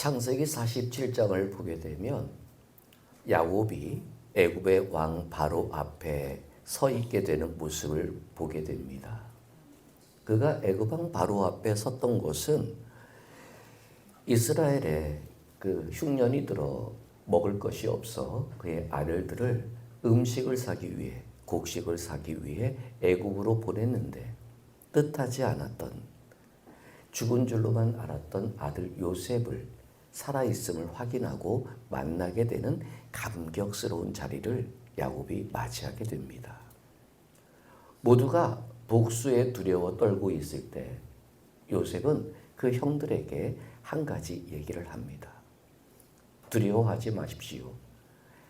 창세기 47장을 보게 되면 야곱이 애굽의 왕 바로 앞에 서 있게 되는 모습을 보게 됩니다. 그가 애굽 왕 바로 앞에 섰던 것은 이스라엘의 그 흉년이 들어 먹을 것이 없어 그의 아들들을 음식을 사기 위해, 곡식을 사기 위해 애굽으로 보냈는데 뜻하지 않았던, 죽은 줄로만 알았던 아들 요셉을 살아있음을 확인하고 만나게 되는 감격스러운 자리를 야곱이 맞이하게 됩니다. 모두가 복수에 두려워 떨고 있을 때 요셉은 그 형들에게 한 가지 얘기를 합니다. 두려워하지 마십시오.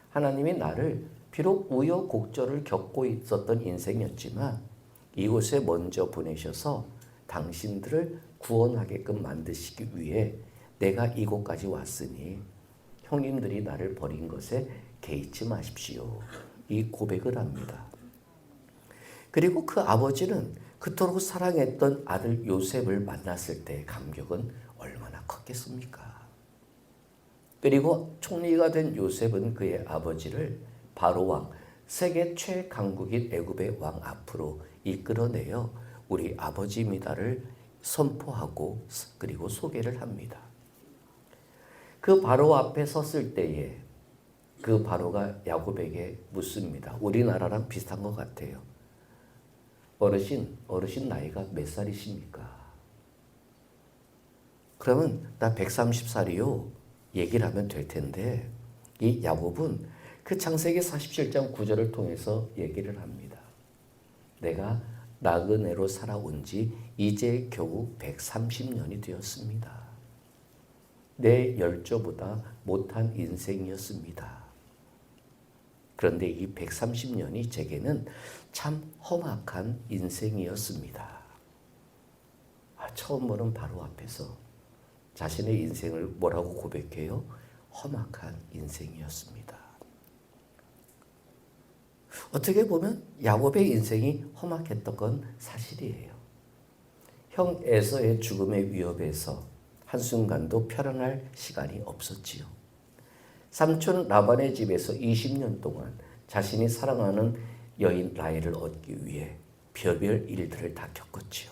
하나님이 나를 비록 우여곡절을 겪고 있었던 인생이었지만 이곳에 먼저 보내셔서 당신들을 구원하게끔 만드시기 위해 내가 이곳까지 왔으니 형님들이 나를 버린 것에 개의치 마십시오. 이 고백을 합니다. 그리고 그 아버지는 그토록 사랑했던 아들 요셉을 만났을 때의 감격은 얼마나 컸겠습니까? 그리고 총리가 된 요셉은 그의 아버지를 바로 왕, 세계 최강국인 애굽의 왕 앞으로 이끌어내어 우리 아버지입니다를 선포하고 그리고 소개를 합니다. 그 바로 앞에 섰을 때에 그 바로가 야곱에게 묻습니다. 우리나라랑 비슷한 것 같아요. 어르신 나이가 몇 살이십니까? 그러면 나 130살이요. 얘기를 하면 될 텐데 이 야곱은 그 창세기 47장 9절을 통해서 얘기를 합니다. 내가 나그네로 살아온 지 이제 겨우 130년이 되었습니다. 내 열조보다 못한 인생이었습니다. 그런데 이 130년이 제게는 참 험악한 인생이었습니다. 처음 보는 바로 앞에서 자신의 인생을 뭐라고 고백해요? 험악한 인생이었습니다. 어떻게 보면 야곱의 인생이 험악했던 건 사실이에요. 형 에서의 죽음의 위협에서 한순간도 편안할 시간이 없었지요. 삼촌 라반의 집에서 20년 동안 자신이 사랑하는 여인 라헬을 얻기 위해 별별 일들을 다 겪었지요.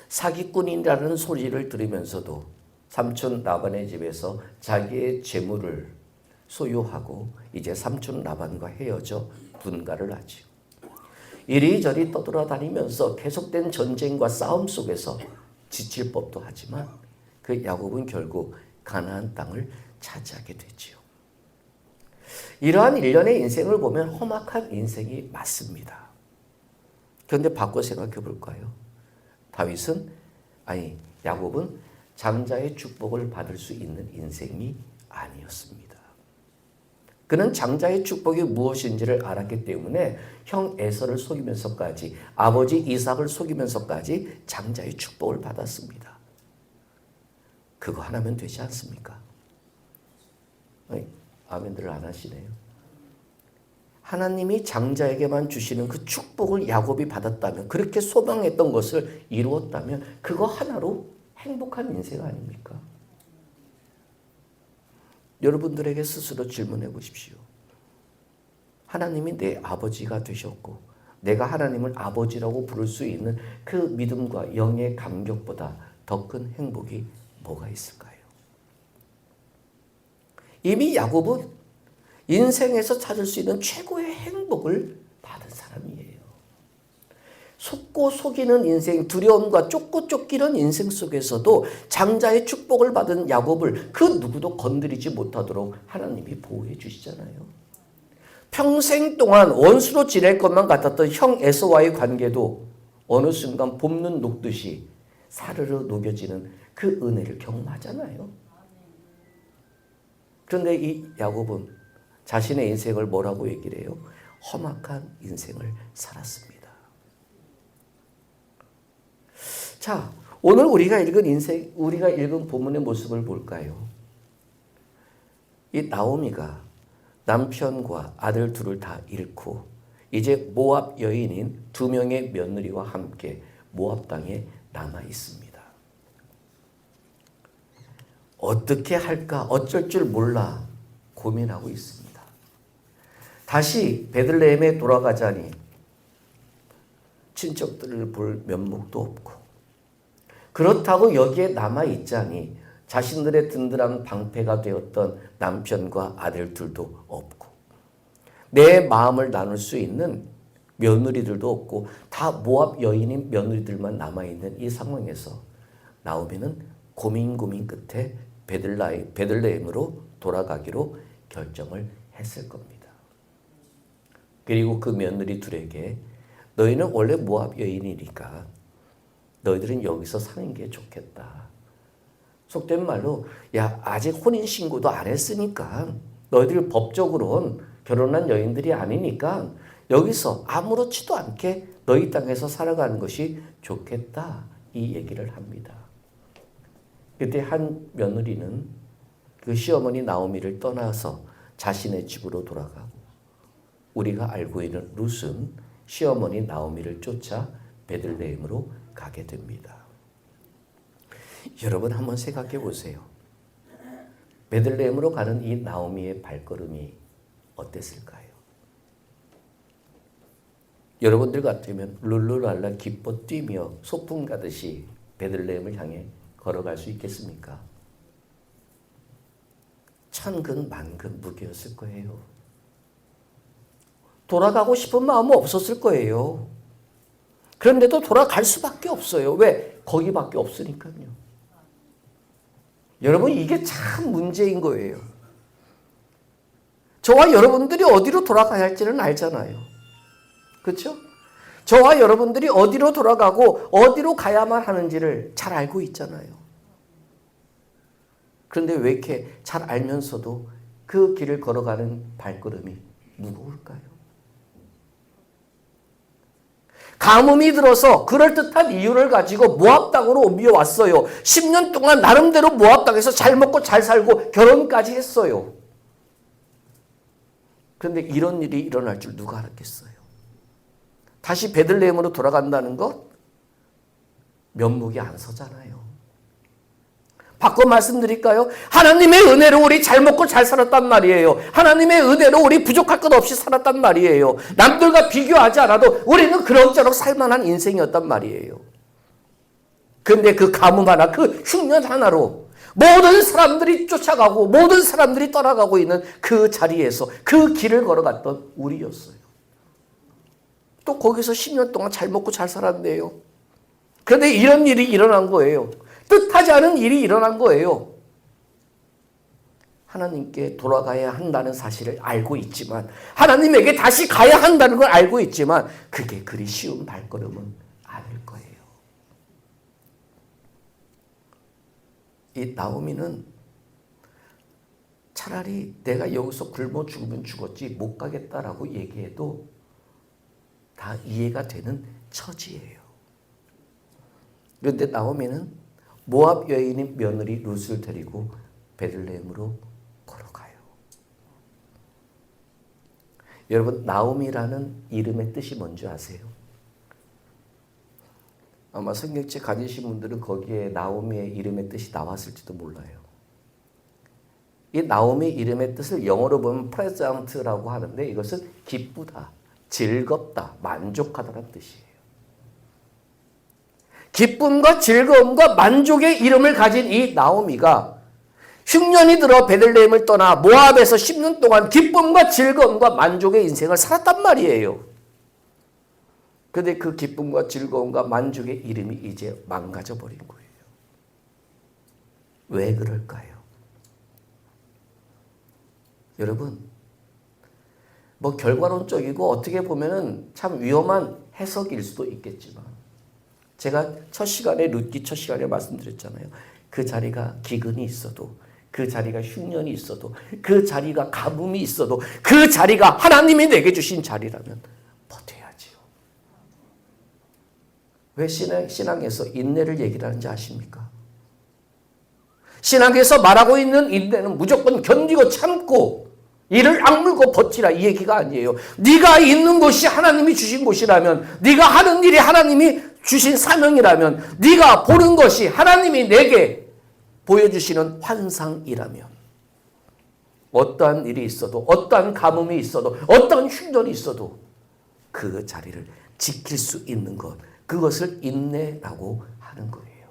사기꾼이라는 소리를 들으면서도 삼촌 라반의 집에서 자기의 재물을 소유하고 이제 삼촌 라반과 헤어져 분가를 하지요. 이리저리 떠돌아다니면서 계속된 전쟁과 싸움 속에서 지칠 법도 하지만 그 야곱은 결국 가나안 땅을 차지하게 되지요. 이러한 일련의 인생을 보면 험악한 인생이 맞습니다. 그런데 바꿔 생각해 볼까요? 야곱은 장자의 축복을 받을 수 있는 인생이 아니었습니다. 그는 장자의 축복이 무엇인지를 알았기 때문에 형 에서를 속이면서까지 아버지 이삭을 속이면서까지 장자의 축복을 받았습니다. 그거 하나면 되지 않습니까? 아멘들을 안 하시네요. 하나님이 장자에게만 주시는 그 축복을 야곱이 받았다면, 그렇게 소망했던 것을 이루었다면 그거 하나로 행복한 인생 아닙니까? 여러분들에게 스스로 질문해 보십시오. 하나님이 내 아버지가 되셨고 내가 하나님을 아버지라고 부를 수 있는 그 믿음과 영의 감격보다 더 큰 행복이 뭐가 있을까요? 이미 야곱은 인생에서 찾을 수 있는 최고의 행복을 받은 사람이에요. 속고 속이는 인생, 두려움과 쫓고 쫓기는 인생 속에서도 장자의 축복을 받은 야곱을 그 누구도 건드리지 못하도록 하나님이 보호해 주시잖아요. 평생 동안 원수로 지낼 것만 같았던 형 에서와의 관계도 어느 순간 봄눈 녹듯이 사르르 녹여지는 그 은혜를 경험하잖아요. 그런데 이 야곱은 자신의 인생을 뭐라고 얘기를 해요? 험악한 인생을 살았습니다. 자, 오늘 우리가 읽은 본문의 모습을 볼까요? 이 나오미가 남편과 아들 둘을 다 잃고 이제 모압 여인인 2명의 며느리와 함께 모압 땅에 남아 있습니다. 어떻게 할까 어쩔 줄 몰라 고민하고 있습니다. 다시 베들레헴에 돌아가자니 친척들을 볼 면목도 없고, 그렇다고 여기에 남아있자니 자신들의 든든한 방패가 되었던 남편과 아들들도 없고, 내 마음을 나눌 수 있는 며느리들도 없고, 다 모압 여인인 며느리들만 남아있는 이 상황에서 나오미는 고민 끝에 베들레헴으로 돌아가기로 결정을 했을 겁니다. 그리고 그 며느리 둘에게 너희는 원래 모압 여인이니까 너희들은 여기서 사는 게 좋겠다. 속된 말로 야 아직 혼인신고도 안 했으니까 너희들 법적으로는 결혼한 여인들이 아니니까 여기서 아무렇지도 않게 너희 땅에서 살아가는 것이 좋겠다. 이 얘기를 합니다. 그때 한 며느리는 그 시어머니 나오미를 떠나서 자신의 집으로 돌아가고, 우리가 알고 있는 룻은 시어머니 나오미를 쫓아 베들레헴으로 가게 됩니다. 여러분 한번 생각해 보세요. 베들레헴으로 가는 이 나오미의 발걸음이 어땠을까요? 여러분들 같으면 룰루랄라 기뻐 뛰며 소풍 가듯이 베들레헴을 향해 걸어갈 수 있겠습니까? 천근 만근 무기였을 거예요. 돌아가고 싶은 마음은 없었을 거예요. 그런데도 돌아갈 수밖에 없어요. 왜? 거기밖에 없으니까요. 여러분 이게 참 문제인 거예요. 저와 여러분들이 어디로 돌아가야 할지는 알잖아요. 그렇죠? 저와 여러분들이 어디로 돌아가고 어디로 가야만 하는지를 잘 알고 있잖아요. 그런데 왜 이렇게 잘 알면서도 그 길을 걸어가는 발걸음이 무거울까요? 가뭄이 들어서 그럴듯한 이유를 가지고 모압 땅으로 옮겨왔어요. 10년 동안 나름대로 모압 땅에서 잘 먹고 잘 살고 결혼까지 했어요. 그런데 이런 일이 일어날 줄 누가 알았겠어요? 다시 베들레헴으로 돌아간다는 것 면목이 안 서잖아요. 바꿔 말씀드릴까요? 하나님의 은혜로 우리 잘 먹고 잘 살았단 말이에요. 하나님의 은혜로 우리 부족할 것 없이 살았단 말이에요. 남들과 비교하지 않아도 우리는 그럭저럭 살만한 인생이었단 말이에요. 그런데 그 가뭄 하나, 그 흉년 하나로 모든 사람들이 쫓아가고 모든 사람들이 떠나가고 있는 그 자리에서 그 길을 걸어갔던 우리였어요. 또 거기서 10년 동안 잘 먹고 잘 살았네요. 그런데 이런 일이 일어난 거예요. 뜻하지 않은 일이 일어난 거예요. 하나님께 돌아가야 한다는 사실을 알고 있지만, 하나님에게 다시 가야 한다는 걸 알고 있지만 그게 그리 쉬운 발걸음은 아닐 거예요. 이 나오미는 차라리 내가 여기서 굶어 죽으면 죽었지 못 가겠다라고 얘기해도 다 이해가 되는 처지예요. 그런데 나오미는 모압 여인인 며느리 룻을 데리고 베들레헴으로 걸어가요. 여러분 나오미라는 이름의 뜻이 뭔지 아세요? 아마 성경책 가지신 분들은 거기에 나오미의 이름의 뜻이 나왔을지도 몰라요. 이 나오미 이름의 뜻을 영어로 보면 pleasant라고 하는데 이것은 기쁘다, 즐겁다, 만족하다는 뜻이에요. 기쁨과 즐거움과 만족의 이름을 가진 이 나오미가 흉년이 들어 베들레헴을 떠나 모압에서 10년 동안 기쁨과 즐거움과 만족의 인생을 살았단 말이에요. 그런데 그 기쁨과 즐거움과 만족의 이름이 이제 망가져 버린 거예요. 왜 그럴까요? 여러분, 뭐 결과론적이고 어떻게 보면은 참 위험한 해석일 수도 있겠지만, 제가 첫 시간에 룻기 첫 시간에 말씀드렸잖아요. 그 자리가 기근이 있어도, 그 자리가 흉년이 있어도, 그 자리가 가뭄이 있어도, 그 자리가 하나님이 내게 주신 자리라면 버텨야지요. 왜 신앙에서 인내를 얘기를 하는지 아십니까? 신앙에서 말하고 있는 인내는 무조건 견디고 참고 이를 악물고 버티라 이 얘기가 아니에요. 네가 있는 곳이 하나님이 주신 곳이라면, 네가 하는 일이 하나님이 주신 사명이라면, 네가 보는 것이 하나님이 내게 보여주시는 환상이라면 어떠한 일이 있어도 어떠한 가뭄이 있어도 어떠한 흉년이 있어도 그 자리를 지킬 수 있는 것, 그것을 인내라고 하는 거예요.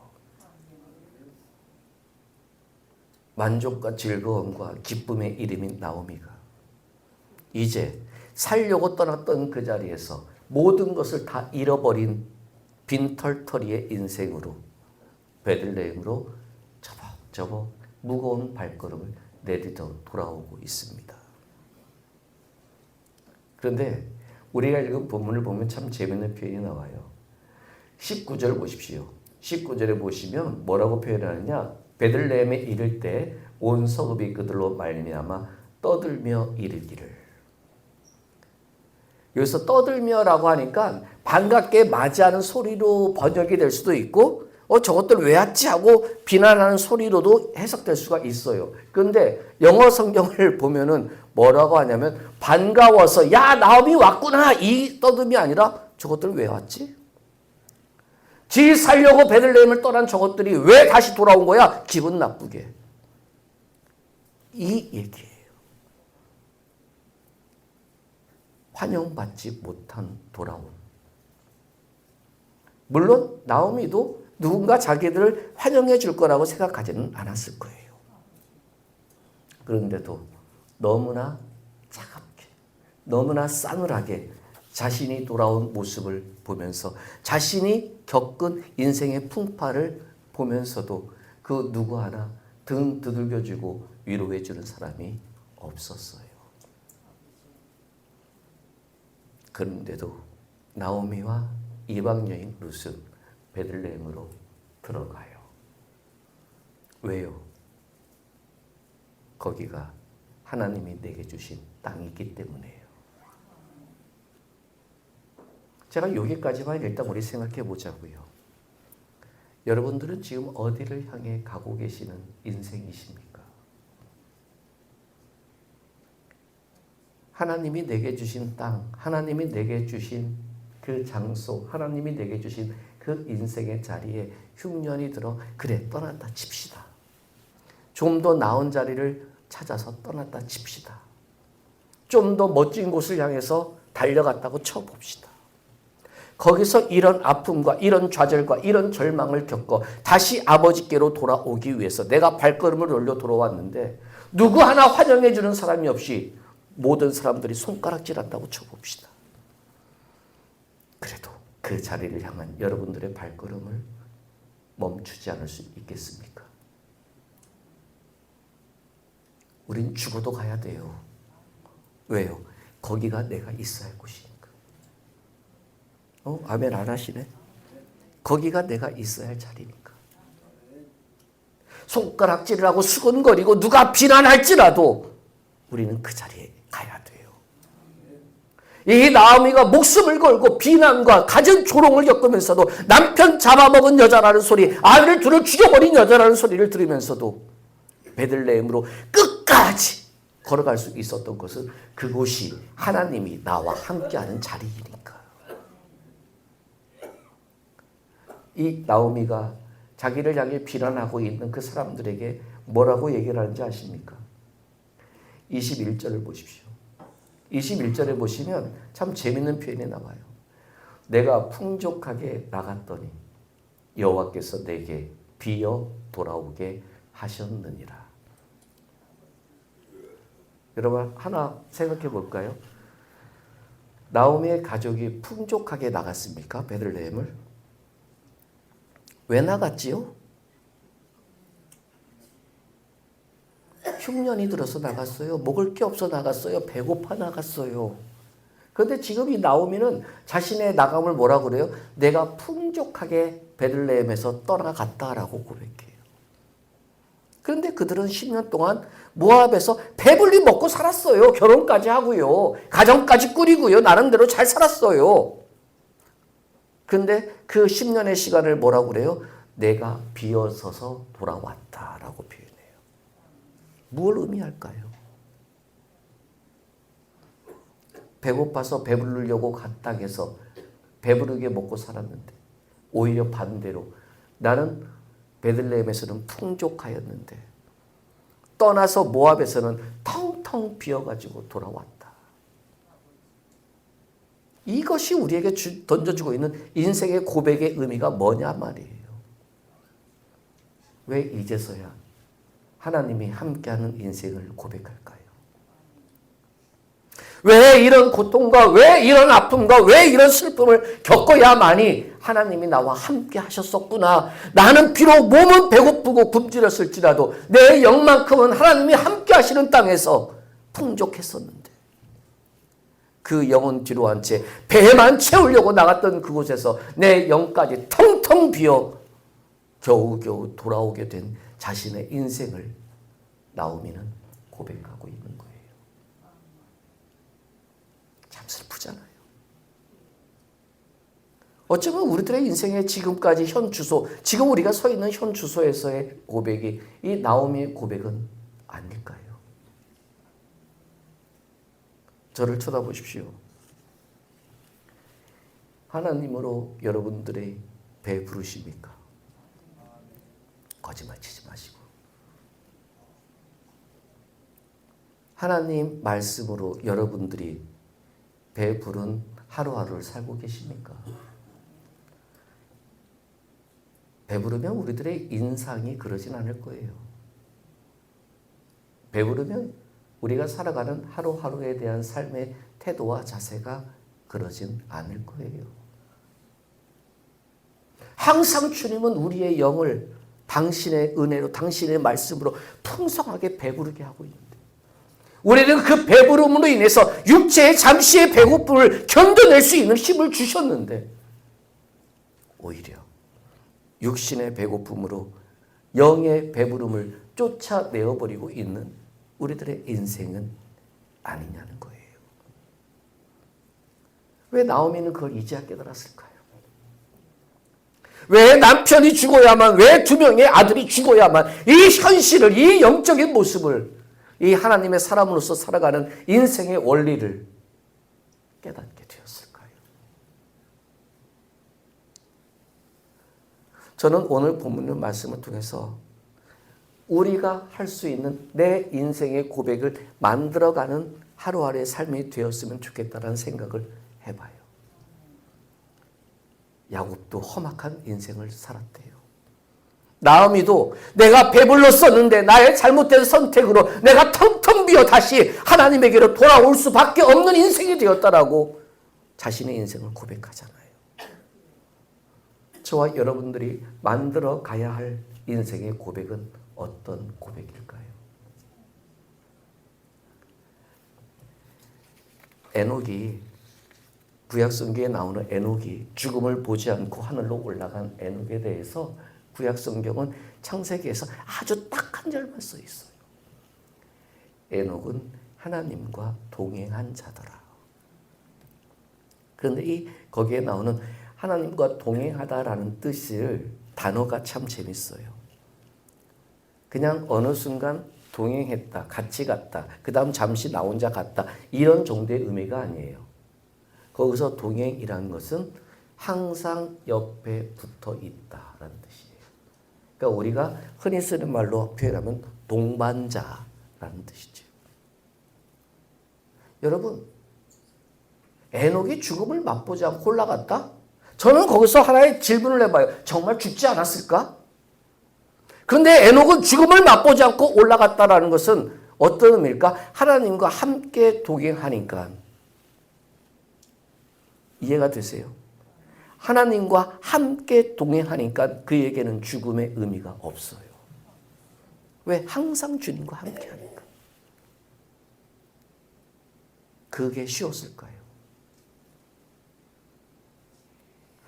만족과 즐거움과 기쁨의 이름인 나오미가 이제 살려고 떠났던 그 자리에서 모든 것을 다 잃어버린 빈털터리의 인생으로 베들레헴으로 저벅저벅 무거운 발걸음을 내딛어 돌아오고 있습니다. 그런데 우리가 읽은 본문을 보면 참 재밌는 표현이 나와요. 19절 보십시오. 19절에 보시면 뭐라고 표현하느냐? 베들레헴에 이를 때 온 성읍이 그들로 말미암아 떠들며 이르기를. 여기서 떠들며라고 하니까 반갑게 맞이하는 소리로 번역이 될 수도 있고 저것들 왜 왔지 하고 비난하는 소리로도 해석될 수가 있어요. 그런데 영어 성경을 보면은 뭐라고 하냐면 반가워서 야 나오미 왔구나 이 떠듦이 아니라 저것들 왜 왔지? 지 살려고 베들레헴을 떠난 저것들이 왜 다시 돌아온 거야? 기분 나쁘게. 이 얘기예요. 환영받지 못한 돌아옴. 물론 나오미도 누군가 자기들을 환영해 줄 거라고 생각하지는 않았을 거예요. 그런데도 너무나 차갑게, 너무나 싸늘하게 자신이 돌아온 모습을 보면서 자신이 겪은 인생의 풍파를 보면서도 그 누구 하나 등 두들겨주고 위로해 주는 사람이 없었어요. 그런데도 나오미와 이방 여인 룻은 베들레헴으로 들어가요. 왜요? 거기가 하나님이 내게 주신 땅이기 때문이에요. 제가 여기까지만 일단 우리 생각해 보자고요. 여러분들은 지금 어디를 향해 가고 계시는 인생이십니까? 하나님이 내게 주신 땅, 하나님이 내게 주신 그 장소, 하나님이 내게 주신 그 인생의 자리에 흉년이 들어 그래 떠났다 칩시다. 좀 더 나은 자리를 찾아서 떠났다 칩시다. 좀 더 멋진 곳을 향해서 달려갔다고 쳐봅시다. 거기서 이런 아픔과 이런 좌절과 이런 절망을 겪어 다시 아버지께로 돌아오기 위해서 내가 발걸음을 올려 돌아왔는데 누구 하나 환영해 주는 사람이 없이 모든 사람들이 손가락질한다고 쳐봅시다. 그래도 그 자리를 향한 여러분들의 발걸음을 멈추지 않을 수 있겠습니까? 우린 죽어도 가야 돼요. 왜요? 거기가 내가 있어야 할 곳이니까. 아멘 안 하시네. 거기가 내가 있어야 할 자리니까. 손가락질을 하고 수근거리고 누가 비난할지라도 우리는 그 자리에 가야 돼요. 이 나오미가 목숨을 걸고 비난과 갖은 조롱을 겪으면서도 남편 잡아먹은 여자라는 소리, 아이를 둘을 죽여버린 여자라는 소리를 들으면서도 베들레헴으로 끝까지 걸어갈 수 있었던 것은 그곳이 하나님이 나와 함께하는 자리이니까. 이 나오미가 자기를 향해 비난하고 있는 그 사람들에게 뭐라고 얘기를 하는지 아십니까? 21절을 보십시오. 21절에 보시면 참 재밌는 표현이 나와요. 내가 풍족하게 나갔더니 여호와께서 내게 비어 돌아오게 하셨느니라. 여러분 하나 생각해 볼까요? 나오미의 가족이 풍족하게 나갔습니까? 베들레헴을? 왜 나갔지요? 흉년이 들어서 나갔어요. 먹을 게 없어 나갔어요. 배고파 나갔어요. 그런데 지금 이 나오미는 자신의 나감을 뭐라 그래요? 내가 풍족하게 베들레헴에서 떠나갔다라고 고백해요. 그런데 그들은 10년 동안 모압에서 배불리 먹고 살았어요. 결혼까지 하고요. 가정까지 꾸리고요. 나름대로 잘 살았어요. 그런데 그 10년의 시간을 뭐라고 그래요? 내가 비어서서 돌아왔다라고 표현해요. 뭘 의미할까요? 배고파서 배부르려고 간 땅에서 배부르게 먹고 살았는데 오히려 반대로 나는 베들레헴에서는 풍족하였는데 떠나서 모압에서는 텅텅 비어가지고 돌아왔다. 이것이 우리에게 던져주고 있는 인생의 고백의 의미가 뭐냐 말이에요. 왜 이제서야 하나님이 함께하는 인생을 고백할까요? 왜 이런 고통과 왜 이런 아픔과 왜 이런 슬픔을 겪어야만이 하나님이 나와 함께 하셨었구나. 나는 비록 몸은 배고프고 굶주렸을지라도 내 영만큼은 하나님이 함께 하시는 땅에서 풍족했었는데 그 영혼 뒤로 한 채 배만 채우려고 나갔던 그곳에서 내 영까지 텅텅 비어 겨우겨우 돌아오게 된 자신의 인생을 나오미는 고백하고 있는 거예요. 참 슬프잖아요. 어쩌면 우리들의 인생의 지금까지 현 주소, 지금 우리가 서 있는 현 주소에서의 고백이 이 나오미의 고백은 아닐까요? 저를 쳐다보십시오. 하나님으로 여러분들의 배 부르십니까? 거짓말 치지 마시고 하나님 말씀으로 여러분들이 배부른 하루하루를 살고 계십니까? 배부르면 우리들의 인상이 그러진 않을 거예요. 배부르면 우리가 살아가는 하루하루에 대한 삶의 태도와 자세가 그러진 않을 거예요. 항상 주님은 우리의 영을 당신의 은혜로, 당신의 말씀으로 풍성하게 배부르게 하고 있는데 우리는 그 배부름으로 인해서 육체의 잠시의 배고픔을 견뎌낼 수 있는 힘을 주셨는데 오히려 육신의 배고픔으로 영의 배부름을 쫓아내어버리고 있는 우리들의 인생은 아니냐는 거예요. 왜 나오미는 그걸 이제야 깨달았을까요? 왜 남편이 죽어야만, 왜 두 명의 아들이 죽어야만 이 현실을, 이 영적인 모습을, 이 하나님의 사람으로서 살아가는 인생의 원리를 깨닫게 되었을까요? 저는 오늘 본문의 말씀을 통해서 우리가 할 수 있는 내 인생의 고백을 만들어가는 하루하루의 삶이 되었으면 좋겠다는 생각을 해봐요. 야곱도 험악한 인생을 살았대요. 나오미도 내가 배불렀었는데 나의 잘못된 선택으로 내가 텅텅 비어 다시 하나님에게로 돌아올 수밖에 없는 인생이 되었다라고 자신의 인생을 고백하잖아요. 저와 여러분들이 만들어 가야 할 인생의 고백은 어떤 고백일까요? 에녹이, 구약성경에 나오는 에녹이 죽음을 보지 않고 하늘로 올라간 에녹에 대해서 구약성경은 창세기에서 아주 딱 한 절만 써 있어요. 에녹은 하나님과 동행한 자더라. 그런데 거기에 나오는 하나님과 동행하다라는 뜻을 단어가 참 재밌어요. 그냥 어느 순간 동행했다, 같이 갔다, 그 다음 잠시 나 혼자 갔다 이런 정도의 의미가 아니에요. 거기서 동행이라는 것은 항상 옆에 붙어 있다라는 뜻이에요. 그러니까 우리가 흔히 쓰는 말로 표현하면 동반자라는 뜻이죠. 여러분, 에녹이 죽음을 맛보지 않고 올라갔다? 저는 거기서 하나의 질문을 해봐요. 정말 죽지 않았을까? 그런데 에녹은 죽음을 맛보지 않고 올라갔다라는 것은 어떤 의미일까? 하나님과 함께 동행하니까. 이해가 되세요? 하나님과 함께 동행하니까 그에게는 죽음의 의미가 없어요. 왜? 항상 주님과 함께 하니까. 그게 쉬웠을까요?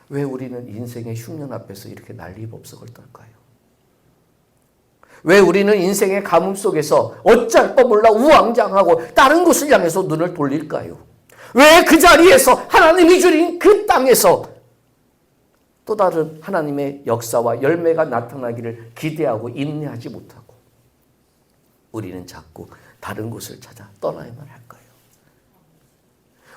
왜 우리는 인생의 흉년 앞에서 이렇게 난리법석을 떨까요? 왜 우리는 인생의 가뭄 속에서 어쩔 바 몰라 우왕좌왕하고 다른 곳을 향해서 눈을 돌릴까요? 왜 그 자리에서 하나님이 주신 그 땅에서 또 다른 하나님의 역사와 열매가 나타나기를 기대하고 인내하지 못하고 우리는 자꾸 다른 곳을 찾아 떠나야만 할까요?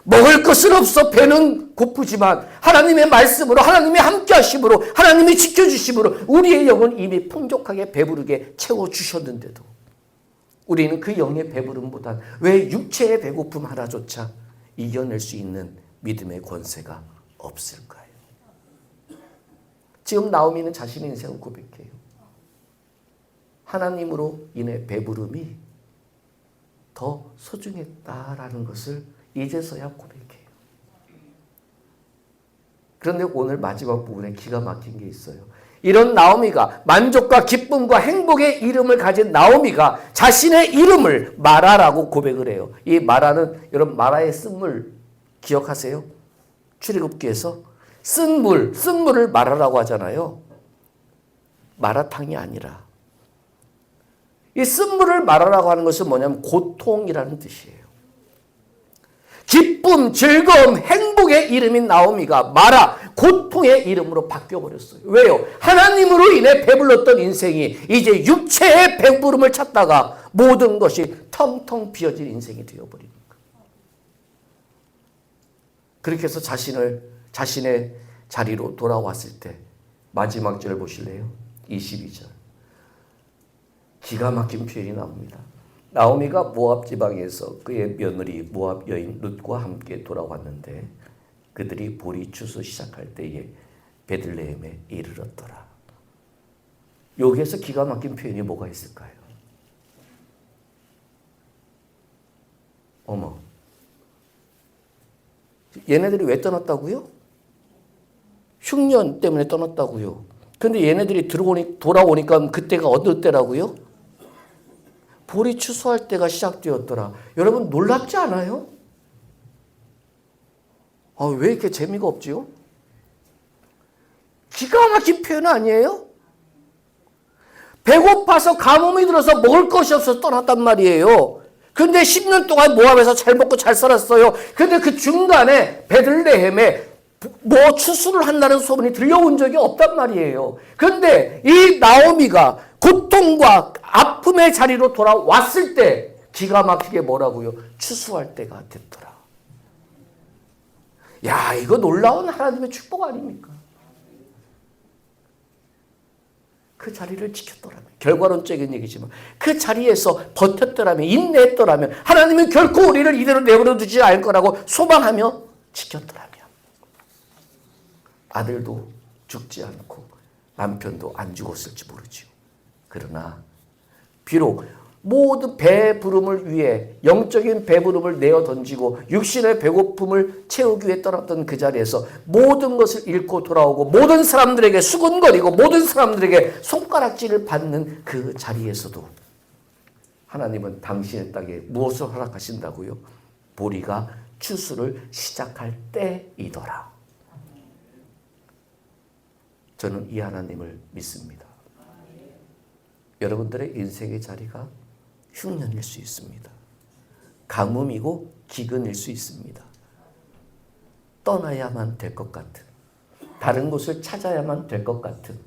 먹을 것은 없어 배는 고프지만 하나님의 말씀으로 하나님의 함께 하심으로 하나님이 지켜주심으로 우리의 영은 이미 풍족하게 배부르게 채워주셨는데도 우리는 그 영의 배부름보단 왜 육체의 배고픔 하나조차 이겨낼 수 있는 믿음의 권세가 없을까요? 지금 나오미는 자신의 인생을 고백해요. 하나님으로 인해 배부름이 더 소중했다라는 것을 이제서야 고백해요. 그런데 오늘 마지막 부분에 기가 막힌 게 있어요. 이런 나오미가 만족과 기쁨과 행복의 이름을 가진 나오미가 자신의 이름을 마라라고 고백을 해요. 이 마라는 여러분 마라의 쓴물 기억하세요? 출애굽기에서 쓴 물을 마라라고 하잖아요. 마라탕이 아니라 이 쓴물을 마라라고 하는 것은 뭐냐면 고통이라는 뜻이에요. 기쁨, 즐거움, 행복의 이름인 나오미가 마라, 고통의 이름으로 바뀌어버렸어요. 왜요? 하나님으로 인해 배불렀던 인생이 이제 육체의 배부름을 찾다가 모든 것이 텅텅 비어진 인생이 되어버리니까. 그렇게 해서 자신의 자리로 돌아왔을 때 마지막 절 보실래요? 22절. 기가 막힌 표현이 나옵니다. 나오미가 모압 지방에서 그의 며느리 모압 여인 룻과 함께 돌아왔는데 그들이 보리 추수 시작할 때에 베들레헴에 이르렀더라. 여기에서 기가 막힌 표현이 뭐가 있을까요? 어머, 얘네들이 왜 떠났다고요? 흉년 때문에 떠났다고요. 근데 얘네들이 돌아오니까 그때가 어느 때라고요? 보리 추수할 때가 시작되었더라. 여러분 놀랍지 않아요? 왜 이렇게 재미가 없지요? 기가 막힌 표현 아니에요? 배고파서 가뭄이 들어서 먹을 것이 없어서 떠났단 말이에요. 근데 10년 동안 모압에서 잘 먹고 잘 살았어요. 근데 그 중간에 베들레헴에 뭐 추수를 한다는 소문이 들려온 적이 없단 말이에요. 근데 이 나오미가 고통과 아픔의 자리로 돌아왔을 때 기가 막히게 뭐라고요? 추수할 때가 됐더라. 야, 이거 놀라운 하나님의 축복 아닙니까? 그 자리를 지켰더라면, 결과론적인 얘기지만 그 자리에서 버텼더라면, 인내했더라면 하나님은 결코 우리를 이대로 내버려 두지 않을 거라고 소망하며 지켰더라면 아들도 죽지 않고 남편도 안 죽었을지 모르죠. 그러나 비록 모든 배부름을 위해 영적인 배부름을 내어 던지고 육신의 배고픔을 채우기 위해 떠났던 그 자리에서 모든 것을 잃고 돌아오고 모든 사람들에게 수군거리고 모든 사람들에게 손가락질을 받는 그 자리에서도 하나님은 당신의 땅에 무엇을 허락하신다고요? 보리가 추수를 시작할 때이더라. 저는 이 하나님을 믿습니다. 여러분들의 인생의 자리가 흉년일 수 있습니다. 가뭄이고 기근일 수 있습니다. 떠나야만 될 것 같은, 다른 곳을 찾아야만 될 것 같은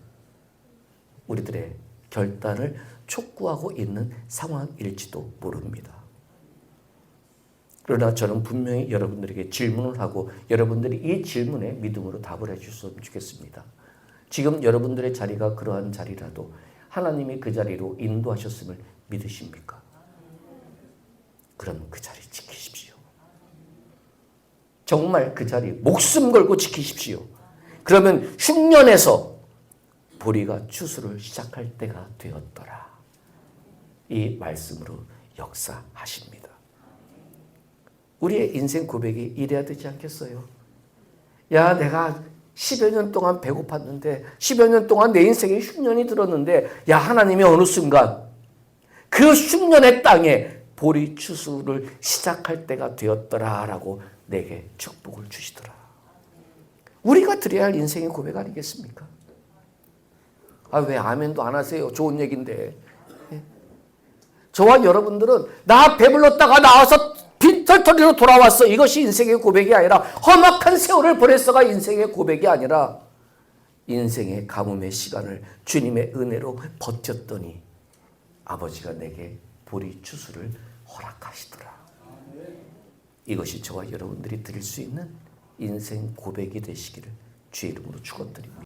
우리들의 결단을 촉구하고 있는 상황일지도 모릅니다. 그러나 저는 분명히 여러분들에게 질문을 하고 여러분들이 이 질문에 믿음으로 답을 해주셨으면 좋겠습니다. 지금 여러분들의 자리가 그러한 자리라도 하나님이 그 자리로 인도하셨음을 믿으십니까? 그럼 그 자리 지키십시오. 정말 그 자리 목숨 걸고 지키십시오. 그러면 흉년에서 보리가 추수를 시작할 때가 되었더라. 이 말씀으로 역사하십니다. 우리의 인생 고백이 이래야 되지 않겠어요? 야, 내가 10여 년 동안 배고팠는데 10여 년 동안 내 인생에 흉년이 들었는데 야, 하나님이 어느 순간 그 흉년의 땅에 보리 추수를 시작할 때가 되었더라라고 내게 축복을 주시더라. 우리가 드려야 할 인생의 고백 아니겠습니까? 왜 아멘도 안 하세요? 좋은 얘기인데. 저와 여러분들은 나 배불렀다가 나와서 빈털터리로 돌아왔어. 이것이 인생의 고백이 아니라 험악한 세월을 보냈어가 인생의 고백이 아니라 인생의 가뭄의 시간을 주님의 은혜로 버텼더니 아버지가 내게 보리 추수를 허락하시더라. 이것이 저와 여러분들이 드릴 수 있는 인생 고백이 되시기를 주의 이름으로 축원드립니다.